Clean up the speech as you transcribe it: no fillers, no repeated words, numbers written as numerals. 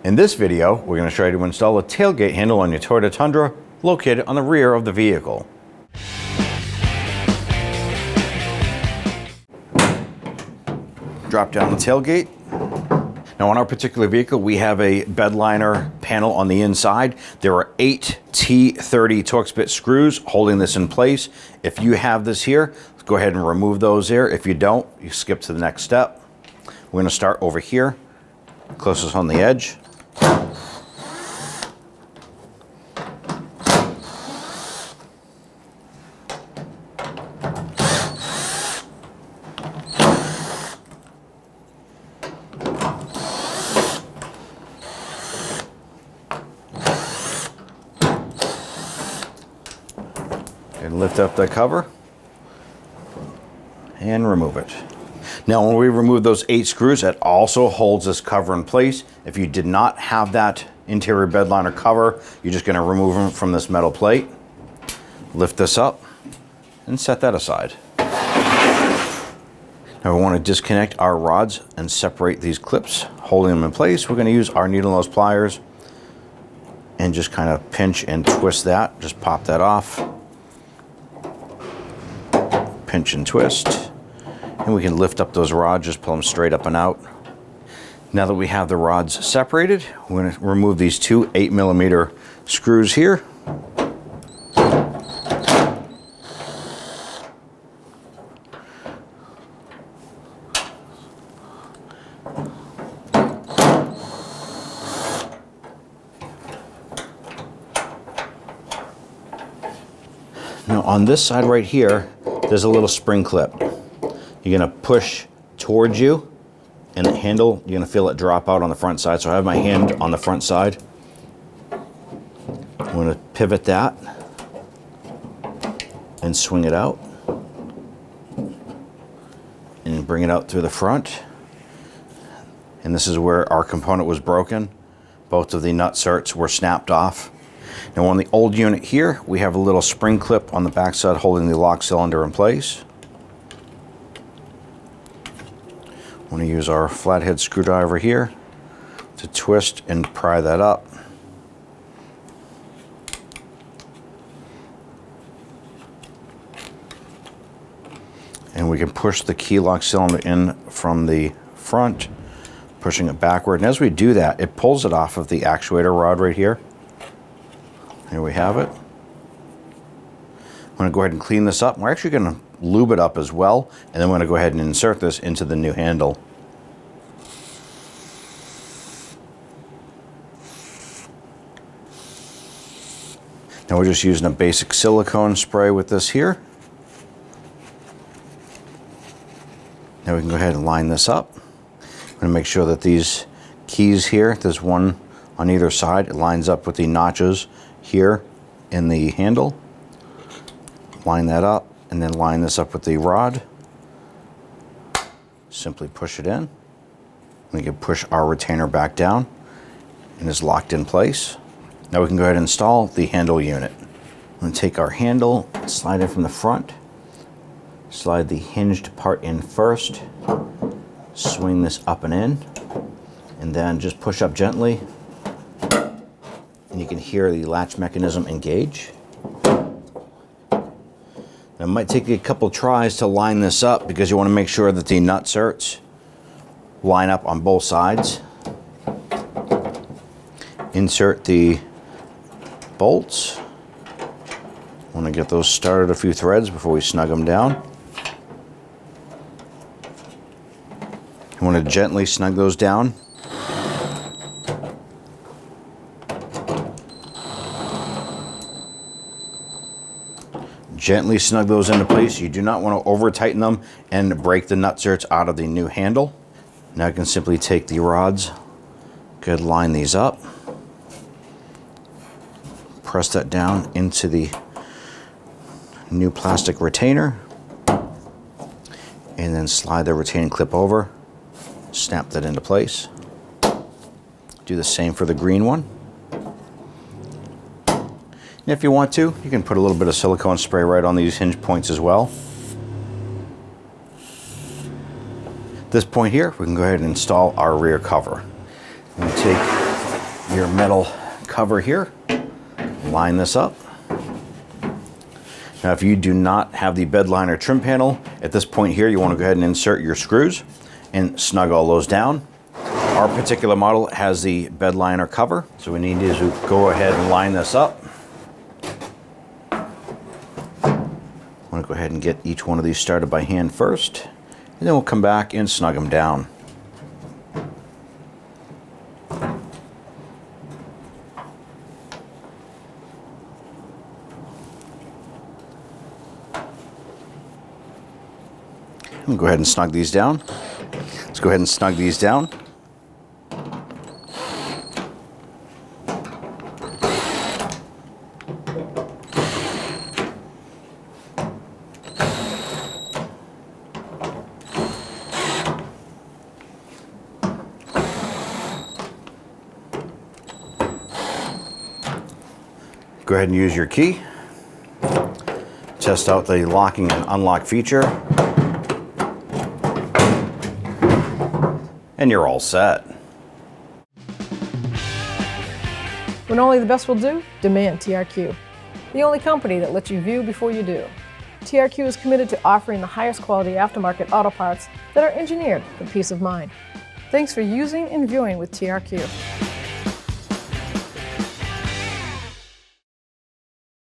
In this video, we're going to show you to install a tailgate handle on your Toyota Tundra located on the rear of the vehicle. Drop down the tailgate. Now on our particular vehicle, we have a bed liner panel on the inside. There are 8 T30 Torx bit screws holding this in place. If you have this here, go ahead and remove those there. If you don't, you skip to the next step. We're going to start over here, closest on the edge. And lift up the cover and remove it. Now when we remove those 8 screws, it also holds this cover in place. If you did not have that interior bed liner cover, you're just going to remove them from this metal plate. Lift this up and set that aside. Now we want to disconnect our rods and separate these clips, holding them in place. We're going to use our needle nose pliers and just kind of pinch and twist that. Just pop that off. Pinch and twist, and we can lift up those rods, just pull them straight up and out. Now that we have the rods separated, we're going to remove these 2 8mm screws here. Now on this side right here, there's a little spring clip. You're gonna push towards you, and the handle, you're gonna feel it drop out on the front side. So I have my hand on the front side. I'm gonna pivot that and swing it out and bring it out through the front. And this is where our component was broken. Both of the nut certs were snapped off. Now on the old unit here, we have a little spring clip on the backside holding the lock cylinder in place. I'm going to use our flathead screwdriver here to twist and pry that up. And we can push the key lock cylinder in from the front, pushing it backward. And as we do that, it pulls it off of the actuator rod right here. Here we have it. I'm going to go ahead and clean this up. We're actually going to lube it up as well, and then we're going to go ahead and insert this into the new handle. Now we're just using a basic silicone spray with this here. Now we can go ahead and line this up. I'm going to make sure that these keys here, there's one on either side, it lines up with the notches here in the handle. Line that up and then line this up with the rod. Simply push it in. We can push our retainer back down and it's locked in place. Now we can go ahead and install the handle unit. I'm going to take our handle, slide it from the front, slide the hinged part in first, swing this up and in, and then just push up gently. And you can hear the latch mechanism engage. It might take you a couple tries to line this up because you want to make sure that the nut certs line up on both sides. Insert the bolts. Want to get those started a few threads before we snug them down. You want to gently snug those down. Gently snug those into place. You do not want to over tighten them and break the nut certs out of the new handle. Now I can simply take the rods, go ahead and line these up, press that down into the new plastic retainer, and then slide the retaining clip over, snap that into place. Do the same for the green one. And if you want to, you can put a little bit of silicone spray right on these hinge points as well. This point here, we can go ahead and install our rear cover. I'm going to take your metal cover here, line this up. Now, if you do not have the bed liner trim panel, at this point here, you want to go ahead and insert your screws and snug all those down. Our particular model has the bed liner cover, so we need to go ahead and line this up. I want to go ahead and get each one of these started by hand first, and then we'll come back and snug them down. We'll go ahead and snug these down. Let's go ahead and snug these down. Go ahead and use your key. Test out the locking and unlock feature. And you're all set. When only the best will do, demand TRQ. The only company that lets you view before you do. TRQ is committed to offering the highest quality aftermarket auto parts that are engineered for peace of mind. Thanks for using and viewing with TRQ.